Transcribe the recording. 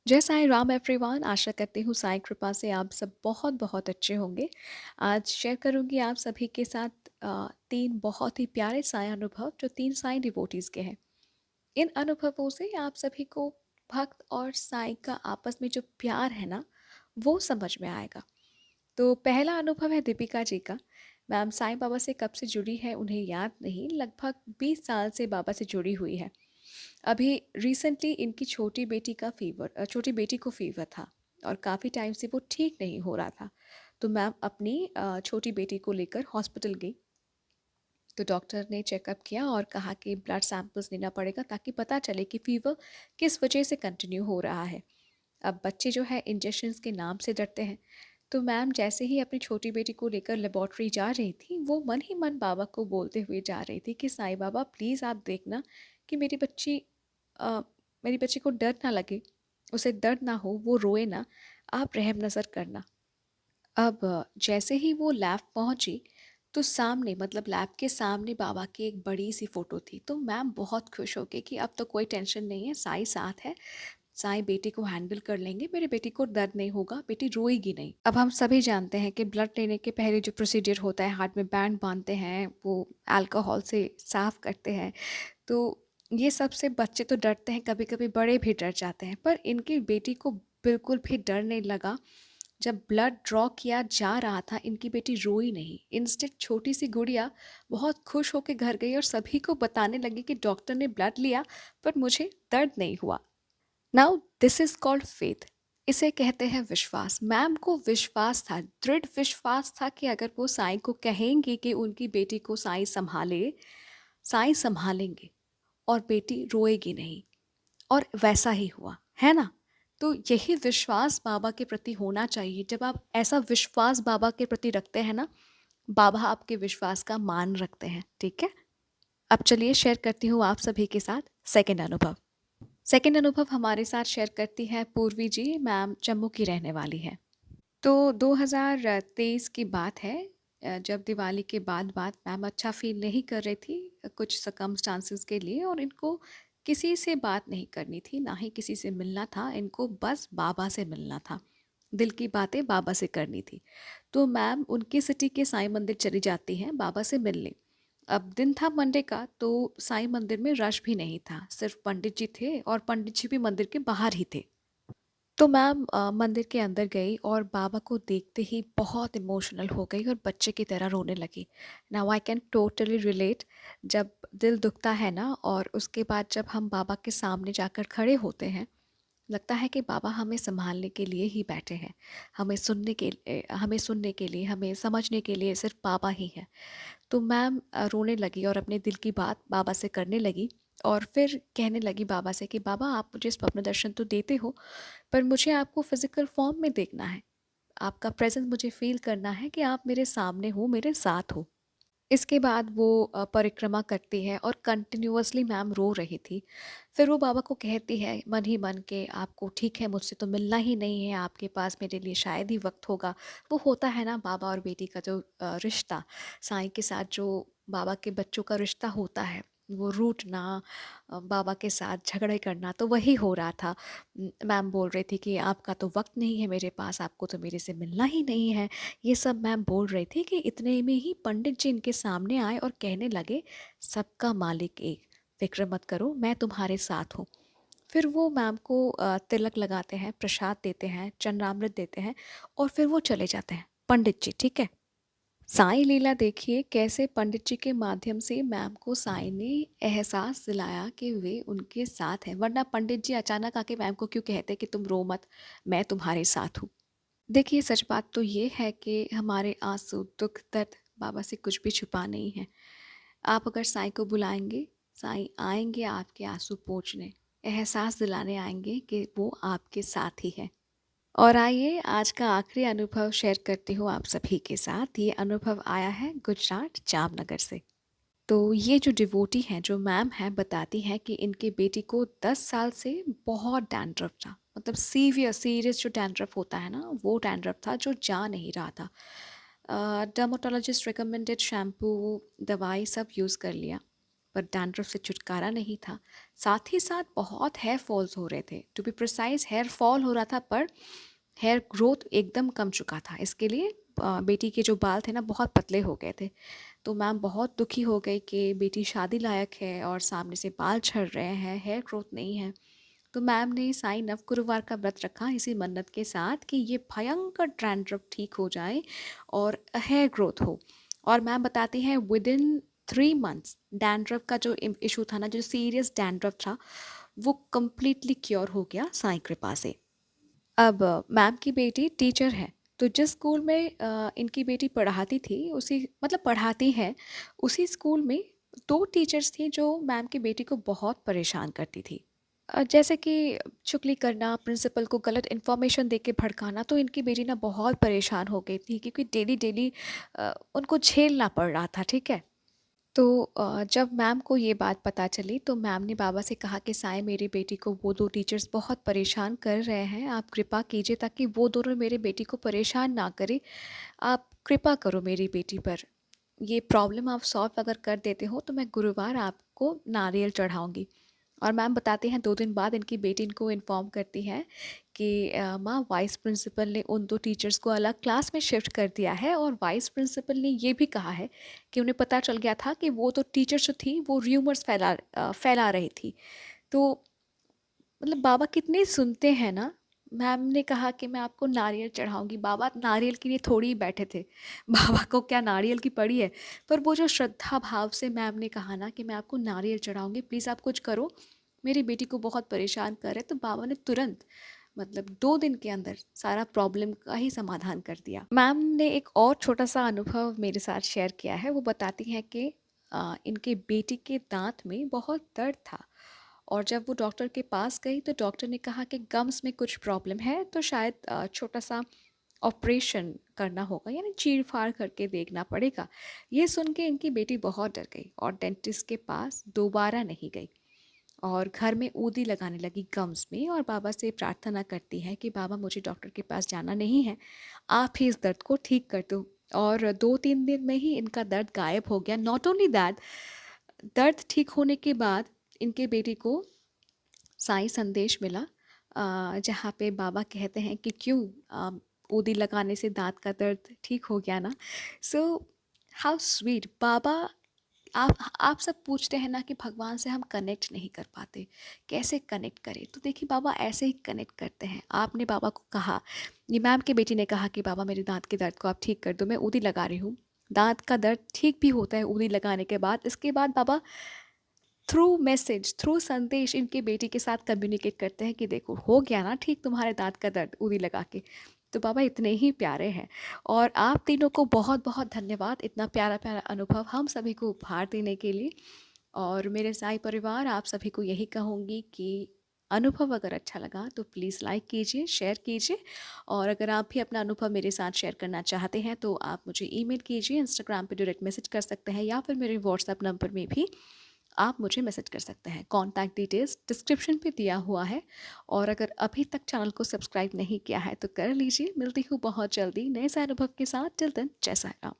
जय साईं राम एवरीवन। आशा करती हूँ साईं कृपा से आप सब बहुत बहुत अच्छे होंगे। आज शेयर करूँगी आप सभी के साथ 3 बहुत ही प्यारे साईं अनुभव जो 3 साईं डिवोटीज़ के हैं। इन अनुभवों से आप सभी को भक्त और साईं का आपस में जो प्यार है ना, वो समझ में आएगा। तो पहला अनुभव है दीपिका जी का। मैम साईं बाबा से कब से जुड़ी है उन्हें याद नहीं, लगभग 20 साल से बाबा से जुड़ी हुई है। अभी रिसेंटली इनकी छोटी बेटी को फीवर था और काफ़ी टाइम से वो ठीक नहीं हो रहा था। तो मैम अपनी छोटी बेटी को लेकर हॉस्पिटल गई। तो डॉक्टर ने चेकअप किया और कहा कि ब्लड सैंपल्स लेना पड़ेगा ताकि पता चले कि फीवर किस वजह से कंटिन्यू हो रहा है। अब बच्चे जो है इंजेक्शंस के नाम से डरते हैं। तो मैम जैसे ही अपनी छोटी बेटी को लेकर लेबॉर्ट्री जा रही थी, वो मन ही मन बाबा को बोलते हुए जा रही थी कि साईं बाबा प्लीज़ आप देखना कि अ, मेरी बच्ची को डर ना लगे, उसे दर्द ना हो, वो रोए ना, आप रहम नज़र करना। अब जैसे ही वो लैब पहुंची, तो सामने मतलब लैब के सामने बाबा की एक बड़ी सी फ़ोटो थी। तो मैम बहुत खुश हो गई कि अब तो कोई टेंशन नहीं है, साईं साथ है, साईं बेटी को हैंडल कर लेंगे, मेरी बेटी को दर्द नहीं होगा, बेटी रोएगी नहीं। अब हम सभी जानते हैं कि ब्लड लेने के पहले जो प्रोसीजर होता है, हार्ट में बैंड बांधते हैं, वो अल्कोहल से साफ़ करते हैं। तो ये सब से बच्चे तो डरते हैं, कभी-कभी बड़े भी डर जाते हैं, पर इनकी बेटी को बिल्कुल भी डर नहीं लगा। जब ब्लड ड्रॉ किया जा रहा था, इनकी बेटी रोई नहीं। इंस्टेड छोटी सी गुड़िया बहुत खुश होकर घर गई और सभी को बताने लगी कि डॉक्टर ने ब्लड लिया, पर मुझे दर्द नहीं हुआ। Now this is called faith. इसे कहते हैं विश्वास। मैम को विश्वास था, दृढ़ विश्वास था कि अगर वो साईं को कहेंगे कि उनकी बेटी को साईं संभाले, साईं संभालेंगे और बेटी रोएगी नहीं। और वैसा ही हुआ, है ना? तो यही विश्वास बाबा के प्रति होना चाहिए। जब आप ऐसा विश्वास बाबा के प्रति रखते हैं ना, बाबा आपके विश्वास का मान रखते हैं, ठीक है? अब चलिए शेयर करती हूँ आप सभी के साथ सेकंड अनुभव। सेकंड अनुभव हमारे साथ शेयर करती हैं पूर्वी जी। मैम जम्मू की रहने वाली हैं। तो 2023 की बात है। जब दिवाली के बाद मैम अच्छा फ़ील नहीं कर रही थी, कुछ सर्कमस्टांसेस के लिए, और इनको किसी से बात नहीं करनी थी, ना ही किसी से मिलना था, इनको बस बाबा से मिलना था। दिल की बातें बाबा से करनी थी। तो मैम उनकी सिटी के साईं मंदिर चली जाती हैं बाबा से मिलने। अब दिन था मंडे का, तो साईं मंदिर में रश भी नहीं था, सिर्फ पंडित जी थे और पंडित जी भी मंदिर के बाहर ही थे। तो मैम मंदिर के अंदर गई और बाबा को देखते ही बहुत इमोशनल हो गई और बच्चे की तरह रोने लगी। Now I can totally relate. जब दिल दुखता है ना, और उसके बाद जब हम बाबा के सामने जाकर खड़े होते हैं, लगता है कि बाबा हमें संभालने के लिए ही बैठे हैं। हमें सुनने के लिए, हमें समझने के लिए सिर्फ बाबा ही है। तो मैम रोने लगी और अपने दिल की बात बाबा से करने लगी। और फिर कहने लगी बाबा से कि बाबा आप मुझे स्वप्न दर्शन तो देते हो, पर मुझे आपको फिजिकल फॉर्म में देखना है। आपका प्रेजेंस मुझे फील करना है कि आप मेरे सामने हो, मेरे साथ हो। इसके बाद वो परिक्रमा करती है और कंटिन्यूअसली मैम रो रही थी। फिर वो बाबा को कहती है मन ही मन के, आपको ठीक है मुझसे तो मिलना ही नहीं है, आपके पास मेरे लिए शायद ही वक्त होगा। वो होता है ना बाबा और बेटी का जो रिश्ता, साईं के साथ जो बाबा के बच्चों का रिश्ता होता है, वो रूठना, बाबा के साथ झगड़े करना, तो वही हो रहा था। मैम बोल रही थी कि आपका तो वक्त नहीं है मेरे पास, आपको तो मेरे से मिलना ही नहीं है। ये सब मैम बोल रही थी कि इतने में ही पंडित जी इनके सामने आए और कहने लगे, सबका मालिक एक, फिक्र मत करो, मैं तुम्हारे साथ हूँ। फिर वो मैम को तिलक लगाते हैं, प्रसाद देते हैं, चरणामृत देते हैं, और फिर वो चले जाते हैं पंडित जी, ठीक है। साईं लीला देखिए कैसे पंडित जी के माध्यम से मैम को साईं ने एहसास दिलाया कि वे उनके साथ हैं, वरना पंडित जी अचानक आके मैम को क्यों कहते कि तुम रो मत, मैं तुम्हारे साथ हूँ। देखिए सच बात तो ये है कि हमारे आंसू, दुख, दर्द बाबा से कुछ भी छुपा नहीं है। आप अगर साईं को बुलाएंगे, साईं आएंगे आपके आंसू पोंछने, एहसास दिलाने आएंगे कि वो आपके साथ ही है। और आइए आज का आखिरी अनुभव शेयर करती हूँ आप सभी के साथ। ये अनुभव आया है गुजरात जामनगर से। तो ये जो डिवोटी हैं, जो मैम हैं, बताती हैं कि इनके बेटी को 10 साल से बहुत डैंड्रफ था, मतलब सीरियस जो डैंड्रफ होता है ना, वो डैंड्रफ था जो जा नहीं रहा था। डर्माटोलॉजिस्ट रिकमेंडेड शैम्पू, दवाई सब यूज़ कर लिया, पर डैंड्रफ से छुटकारा नहीं था। साथ ही साथ बहुत हेयर फॉल्स हो रहे थे। To be precise here fall हो रहा था, पर हेयर ग्रोथ एकदम कम चुका था। इसके लिए बेटी के जो बाल थे ना बहुत पतले हो गए थे। तो मैम बहुत दुखी हो गई कि बेटी शादी लायक है और सामने से बाल झड़ रहे हैं, हेयर ग्रोथ नहीं है। तो मैम ने साई नव गुरुवार का व्रत रखा इसी मन्नत के साथ कि ये भयंकर डैंड्रफ ठीक हो जाए और हेयर ग्रोथ हो। और मैम बताती हैं विद इन 3 मंथ्स डैंड्रफ का जो इशू था ना, जो सीरियस डैंड्रफ था, वो कम्प्लीटली क्योर हो गया साई कृपा से। अब मैम की बेटी टीचर है, तो जिस स्कूल में इनकी बेटी पढ़ाती थी, उसी मतलब पढ़ाती है, उसी स्कूल में 2 टीचर्स थी जो मैम की बेटी को बहुत परेशान करती थी। जैसे कि चुगली करना, प्रिंसिपल को गलत इन्फॉर्मेशन दे के भड़काना, तो इनकी बेटी ना बहुत परेशान हो गई थी क्योंकि डेली उनको झेलना पड़ रहा था, ठीक है? तो जब मैम को ये बात पता चली तो मैम ने बाबा से कहा कि साईं, मेरी बेटी को वो 2 टीचर्स बहुत परेशान कर रहे हैं, आप कृपा कीजिए ताकि वो दोनों मेरे बेटी को परेशान ना करें। आप कृपा करो मेरी बेटी पर। ये प्रॉब्लम आप सॉल्व अगर कर देते हो तो मैं गुरुवार आपको नारियल चढ़ाऊँगी। और मैम बताते हैं 2 दिन बाद इनकी बेटी इनको इन्फॉर्म करती है कि माँ, वाइस प्रिंसिपल ने उन 2 टीचर्स को अलग क्लास में शिफ्ट कर दिया है और वाइस प्रिंसिपल ने ये भी कहा है कि उन्हें पता चल गया था कि वो तो टीचर्स जो थी वो र्यूमर्स फैला रही थी। तो मतलब बाबा कितने सुनते हैं ना। मैम ने कहा कि मैं आपको नारियल चढ़ाऊँगी। बाबा नारियल के लिए थोड़ी ही बैठे थे। बाबा को क्या नारियल की पड़ी है? पर वो जो श्रद्धा भाव से मैम ने कहा ना कि मैं आपको नारियल चढ़ाऊँगी, प्लीज़ आप कुछ करो, मेरी बेटी को बहुत परेशान कर रहे हैं, तो बाबा ने तुरंत मतलब 2 दिन के अंदर सारा प्रॉब्लम का ही समाधान कर दिया। मैम ने एक और छोटा-सा अनुभव मेरे साथ शेयर किया है। वो बताती हैं कि इनके बेटी के दाँत में बहुत दर्द था और जब वो डॉक्टर के पास गई तो डॉक्टर ने कहा कि गम्स में कुछ प्रॉब्लम है, तो शायद छोटा-सा ऑपरेशन करना होगा, यानी चीर-फाड़ करके देखना पड़ेगा। ये सुन के इनकी बेटी बहुत डर गई और डेंटिस्ट के पास दोबारा नहीं गई और घर में ऊदी लगाने लगी गम्स में और बाबा से प्रार्थना करती है कि बाबा, मुझे डॉक्टर के पास जाना नहीं है, आप ही इस दर्द को ठीक कर दो। और 2-3 दिन में ही इनका दर्द गायब हो गया। नॉट ओनली दैट, दर्द ठीक होने के बाद इनके बेटी को साईं संदेश मिला, जहाँ पे बाबा कहते हैं कि क्यों ऊदी लगाने से दाँत का दर्द ठीक हो गया ना। सो हाउ स्वीट बाबा। आप सब पूछते हैं ना कि भगवान से हम कनेक्ट नहीं कर पाते, कैसे कनेक्ट करें? तो देखिए बाबा ऐसे ही कनेक्ट करते हैं। आपने बाबा को कहा, ये मैम की बेटी ने कहा कि बाबा, मेरे दाँत के दर्द को आप ठीक कर दो, मैं ऊदी लगा रही हूँ। दाँत का दर्द ठीक भी होता है ऊदी लगाने के बाद। इसके बाद बाबा थ्रू मैसेज, थ्रू संदेश इनकी बेटी के साथ कम्युनिकेट करते हैं कि देखो हो गया ना ठीक तुम्हारे दाँत का दर्द ऊदी लगा के। तो बाबा इतने ही प्यारे हैं और आप तीनों को बहुत-बहुत धन्यवाद इतना प्यारा-प्यारा अनुभव हम सभी को उपहार देने के लिए। और मेरे साई परिवार, आप सभी को यही कहूँगी कि अनुभव अगर अच्छा लगा तो प्लीज़ लाइक कीजिए, शेयर कीजिए और अगर आप भी अपना अनुभव मेरे साथ शेयर करना चाहते हैं तो आप मुझे ईमेल कीजिए, इंस्टाग्राम पे डायरेक्ट मैसेज कर सकते हैं या फिर मेरे व्हाट्सएप नंबर में भी आप मुझे मैसेज कर सकते हैं। कॉन्टैक्ट डिटेल्स डिस्क्रिप्शन पे दिया हुआ है और अगर अभी तक चैनल को सब्सक्राइब नहीं किया है तो कर लीजिए। मिलती हूँ बहुत जल्दी नए से अनुभव के साथ। टिल देन, जय साईं राम।